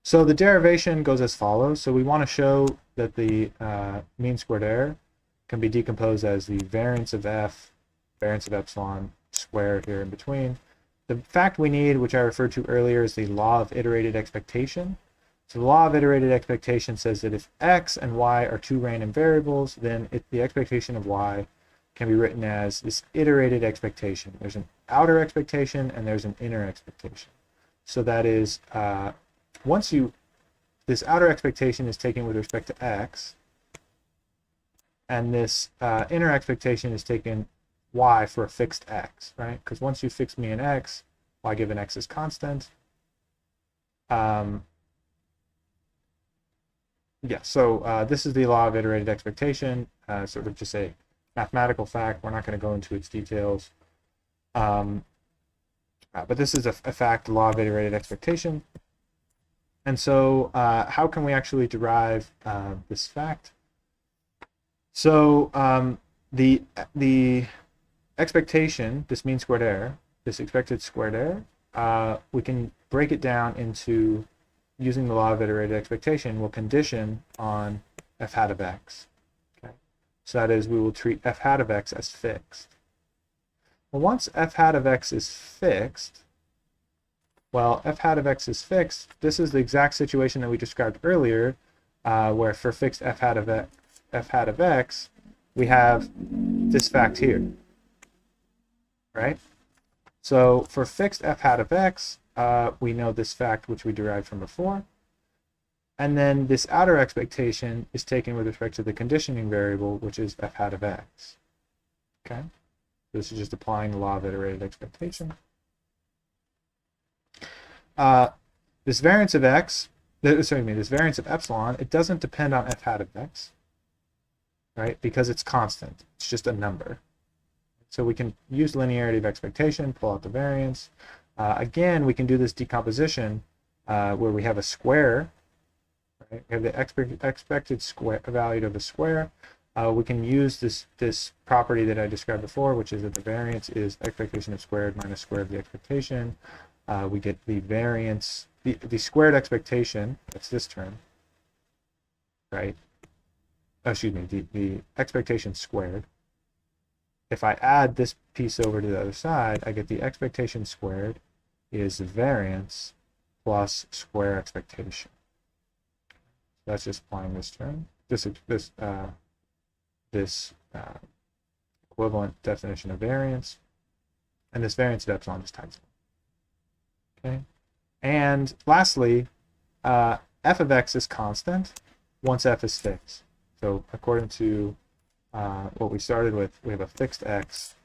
So the derivation goes as follows. So we want to show that the mean squared error can be decomposed as the variance of f, variance of epsilon, squared here in between. The fact we need, which I referred to earlier, is the law of iterated expectation. So the law of iterated expectation says that if x and y are two random variables, then the expectation of y can be written as this iterated expectation. There's an outer expectation and there's an inner expectation. So that is, this outer expectation is taken with respect to x, and this inner expectation is taken y for a fixed x, right? Because once you fix me an x, y given x is constant. So this is the law of iterated expectation, sort of just a mathematical fact. We're not going to go into its details. But this is a fact, the law of iterated expectation. And so how can we actually derive this fact? So the expectation, this mean squared error, this expected squared error, we can break it down into, using the law of iterated expectation, will condition on f hat of x. Okay? So that is, we will treat f hat of x as fixed. Well, once f hat of x is fixed, f hat of x is fixed, this is the exact situation that we described earlier, where for fixed f hat of x, we have this fact here, right? So for fixed f hat of x, we know this fact which we derived from before. And then this outer expectation is taken with respect to the conditioning variable, which is f hat of x. Okay? This is just applying the law of iterated expectation. This variance of x, this variance of epsilon, it doesn't depend on f hat of x, right? Because it's constant. It's just a number. So we can use linearity of expectation, pull out the variance. Again, we can do this decomposition where we have a square, right? We have the expected square value of a square. We can use this property that I described before, which is that the variance is expectation of squared minus square of the expectation. We get the variance, the squared expectation, that's this term, right? Oh, excuse me, the expectation squared. If I add this piece over to the other side, I get the expectation squared is the variance plus square expectation. So that's just applying this term, this equivalent definition of variance, and this variance of epsilon just times it. Okay, and lastly, f of x is constant once f is fixed. So according to what we started with, we have a fixed x.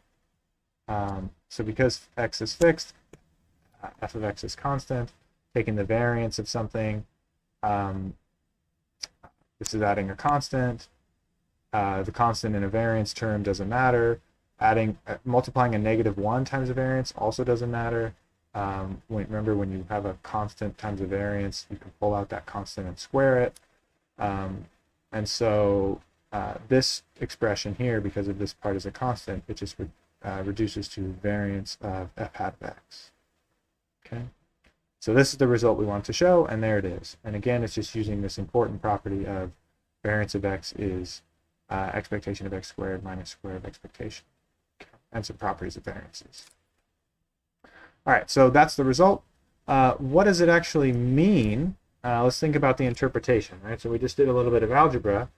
So because x is fixed, f of x is constant. Taking the variance of something, this is adding a constant. The constant in a variance term doesn't matter. Multiplying a -1 times a variance also doesn't matter. Remember, when you have a constant times a variance, you can pull out that constant and square it. And so this expression here, because of this part is a constant, it just reduces to variance of f hat of x. Okay, so this is the result we want to show, and there it is. And again, it's just using this important property of variance of x is expectation of x squared minus square of expectation, and some properties of variances. All right, so that's the result. What does it actually mean? Let's think about the interpretation, right? So we just did a little bit of algebra,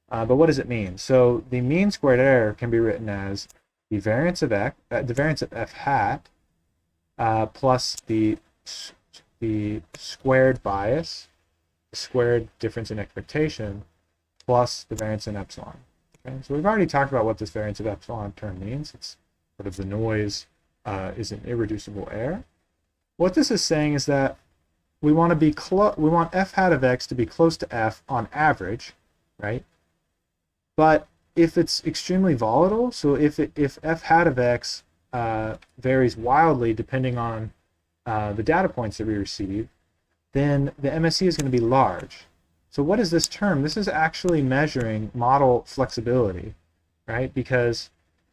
but what does it mean? So the mean squared error can be written as the variance of x, the variance of f hat, plus the squared bias, the squared difference in expectation, plus the variance in epsilon. Okay, so we've already talked about what this variance of epsilon term means. It's sort of the noise is an irreducible error. What this is saying is that we want f hat of x to be close to f on average, right? But if it's extremely volatile, so if f hat of x varies wildly depending on the data points that we receive, then the MSE is going to be large. So what is this term? This is actually measuring model flexibility, right? Because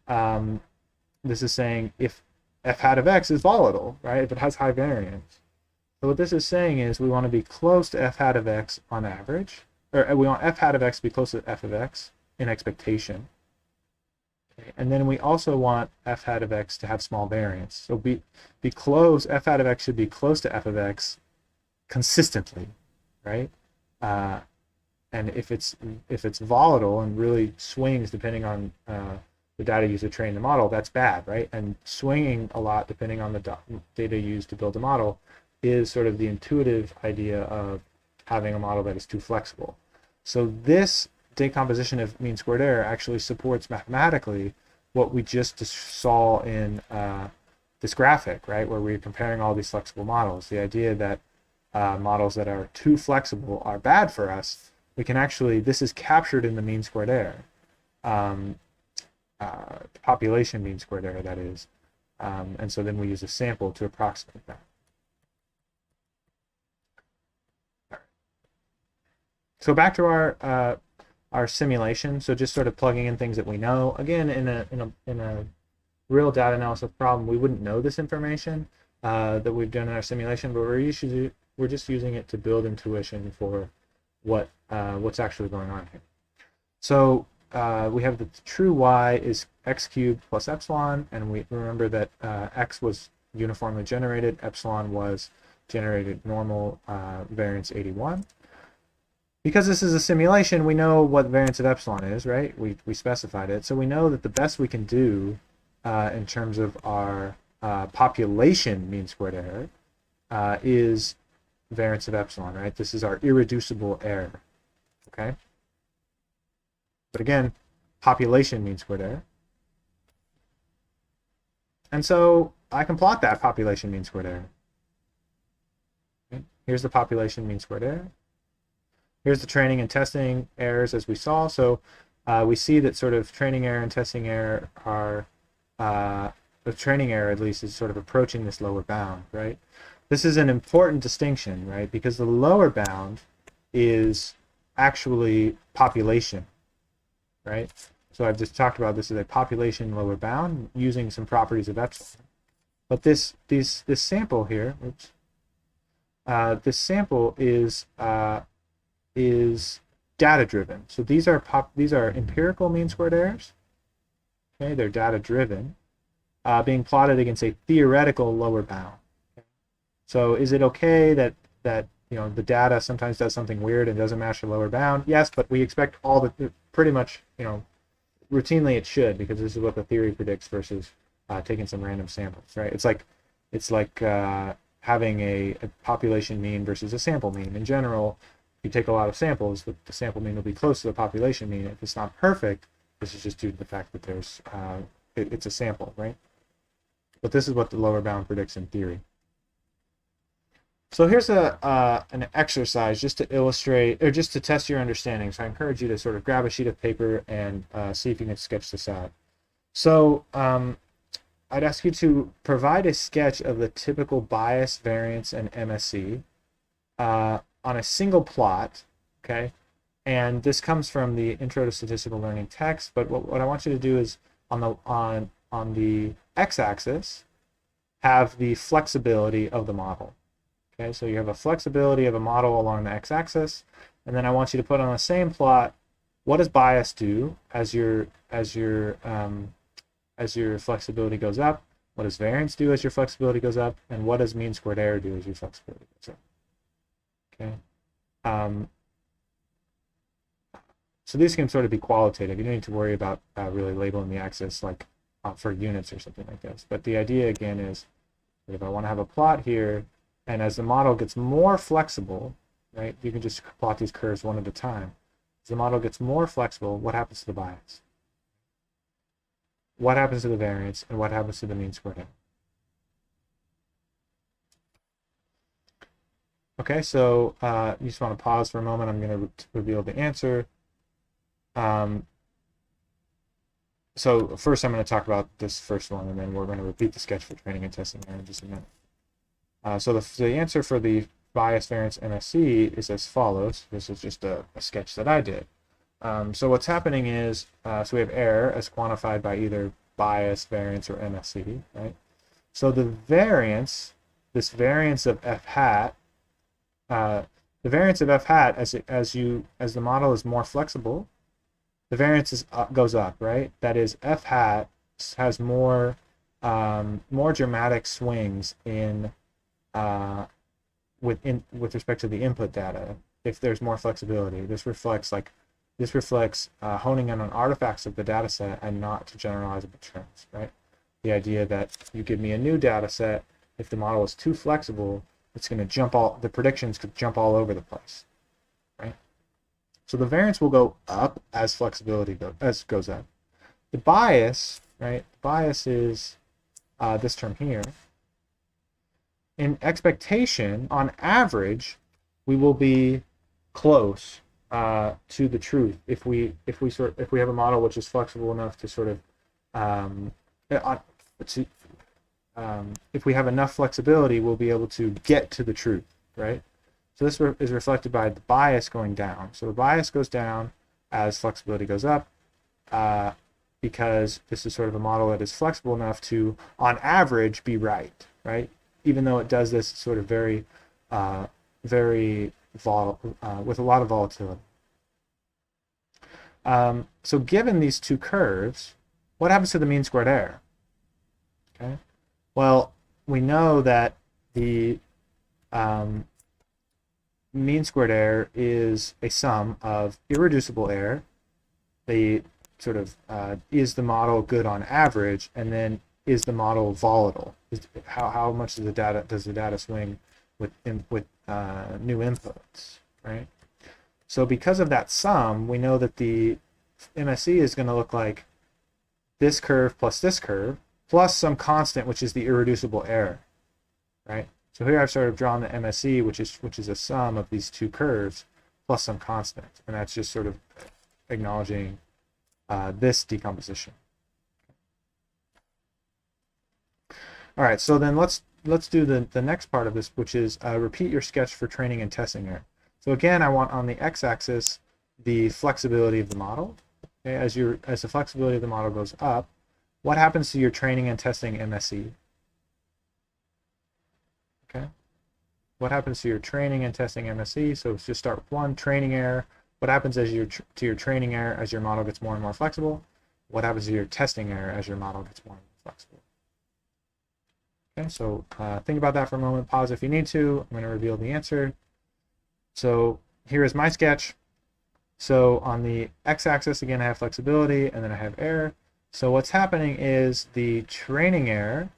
this is saying if f hat of x is volatile, right? If it has high variance. So what this is saying is we want to be close to f hat of x on average, or we want f hat of x to be close to f of x in expectation. Okay. And then we also want f hat of x to have small variance. So be close, f hat of x should be close to f of x consistently, right? And if it's volatile and really swings depending on the data used to train the model, that's bad, right? And swinging a lot depending on the data used to build the model is sort of the intuitive idea of having a model that is too flexible. So this decomposition of mean squared error actually supports mathematically what we just saw in this graphic, right, where we're comparing all these flexible models. The idea that models that are too flexible are bad for us, we can actually, this is captured in the mean squared error. Population mean squared error, that is. And so then we use a sample to approximate that. So back to our simulation. So just sort of plugging in things that we know. Again, in a real data analysis problem, we wouldn't know this information that we've done in our simulation, but we're just using it to build intuition for what's actually going on here. So we have the true y is x cubed plus epsilon, and we remember that x was uniformly generated, epsilon was generated normal variance 81. Because this is a simulation, we know what variance of epsilon is, right? We specified it. So we know that the best we can do in terms of our population mean squared error is variance of epsilon, right? This is our irreducible error, okay? But again, population mean squared error. And so I can plot that population mean squared error. Okay? Here's the population mean squared error. Here's the training and testing errors as we saw. So we see that sort of training error and testing error are, the training error at least is sort of approaching this lower bound, right? This is an important distinction, right? Because the lower bound is actually population, right? So I've just talked about this as a population lower bound using some properties of epsilon. But this sample here, oops, this sample is data driven. So these are empirical mean squared errors. Okay, they're data driven, being plotted against a theoretical lower bound. Okay? So is it okay that the data sometimes does something weird and doesn't match the lower bound? Yes, but we expect all the pretty much routinely it should, because this is what the theory predicts versus taking some random samples, right? It's like having a population mean versus a sample mean. In general, if you take a lot of samples, the sample mean will be close to the population mean. If it's not perfect, this is just due to the fact that there's it's a sample, right? But this is what the lower bound predicts in theory. So here's an exercise just to illustrate, or just to test your understanding. So I encourage you to sort of grab a sheet of paper and see if you can sketch this out. So I'd ask you to provide a sketch of the typical bias, variance, and MSE on a single plot, okay? And this comes from the Intro to Statistical Learning text, but what I want you to do is on the x-axis have the flexibility of the model. Okay, so you have a flexibility of a model along the x-axis, and then I want you to put on the same plot, what does bias do as your flexibility goes up? What does variance do as your flexibility goes up? And what does mean squared error do as your flexibility goes up? Okay. So these can sort of be qualitative. You don't need to worry about really labeling the axis like for units or something like this. But the idea again is that if I want to have a plot here, and as the model gets more flexible, right, you can just plot these curves one at a time. As the model gets more flexible, what happens to the bias? What happens to the variance? And what happens to the mean squared error? Okay, so you just want to pause for a moment. I'm going to reveal the answer. So first I'm going to talk about this first one, and then we're going to repeat the sketch for training and testing there in just a minute. So the answer for the bias, variance, MSE is as follows. This is just a sketch that I did. So what's happening is, so we have error as quantified by either bias, variance, or MSE, right? So the variance, this variance of f hat, the variance of f hat as the model is more flexible, the variance goes up, right? That is, f hat has more dramatic swings in with respect to the input data if there's more flexibility. This reflects like this reflects honing in on artifacts of the data set and not to generalizable terms, right? The idea that you give me a new data set, if the model is too flexible, it's going to the predictions could jump all over the place, right? So the variance will go up as flexibility goes up. The bias, right? The bias is this term here. In expectation, on average, we will be close to the truth if we have a model which is flexible enough to sort of if we have enough flexibility, we'll be able to get to the truth, right? So this is reflected by the bias going down. So the bias goes down as flexibility goes up because this is sort of a model that is flexible enough to, on average, be right, right? Even though it does this sort of very volatile, with a lot of volatility. So given these two curves, what happens to the mean squared error? Okay. Well, we know that the mean squared error is a sum of irreducible error, the sort of is the model good on average, and then is the model volatile? How much does the data swing with new inputs, right? So because of that sum, we know that the MSE is going to look like this curve plus some constant, which is the irreducible error, right? So here I've sort of drawn the MSE, which is a sum of these two curves plus some constant, and that's just sort of acknowledging this decomposition. All right, so then let's do the next part of this, which is repeat your sketch for training and testing error. So again, I want on the x-axis the flexibility of the model. Okay, as the flexibility of the model goes up, what happens to your training and testing MSE? Okay, what happens to your training and testing MSE? So let's just start with one, training error. What happens to your training error as your model gets more and more flexible? What happens to your testing error as your model gets more and more flexible? Okay, so think about that for a moment. Pause if you need to. I'm going to reveal the answer. So here is my sketch. So on the x-axis, again, I have flexibility, and then I have error. So what's happening is the training error,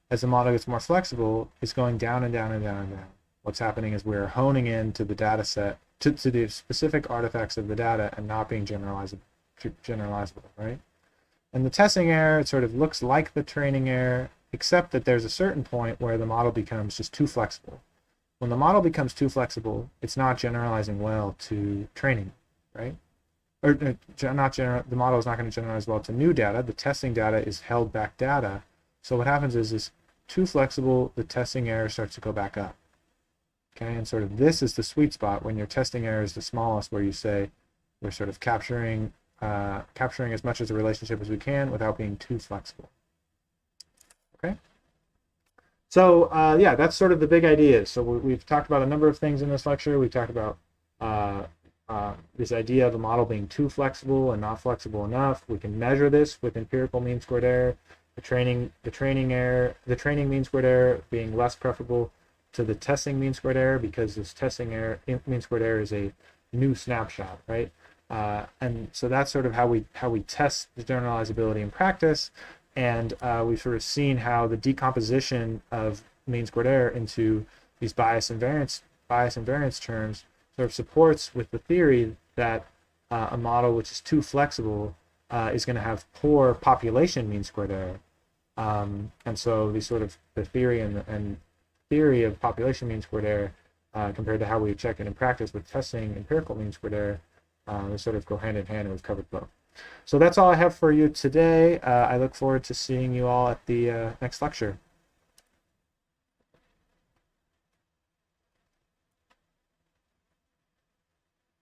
as the model gets more flexible, is going down and down and down and down. What's happening is we're honing in to the data set, to the specific artifacts of the data and not being generalizable, right? And the testing error, it sort of looks like the training error, except that there's a certain point where the model becomes just too flexible. When the model becomes too flexible, it's not generalizing well to training, right? Or the model is not going to generalize well to new data. The testing data is held back data. So what happens is it's too flexible, the testing error starts to go back up. Okay, and sort of this is the sweet spot when your testing error is the smallest, where you say we're sort of capturing as much of the relationship as we can without being too flexible. Okay. So yeah, that's sort of the big ideas. So we've talked about a number of things in this lecture. We've talked about this idea of a model being too flexible and not flexible enough. We can measure this with empirical mean squared error. The training mean squared error being less preferable to the testing mean squared error, because this testing error mean squared error is a new snapshot, right? And so that's sort of how we test the generalizability in practice. And we've sort of seen how the decomposition of mean squared error into these bias and variance terms sort of supports with the theory that a model which is too flexible is going to have poor population mean squared error. And so the theory and theory of population mean squared error compared to how we check it in practice with testing empirical mean squared error, they sort of go hand in hand, and we've covered both. So that's all I have for you today. I look forward to seeing you all at the next lecture.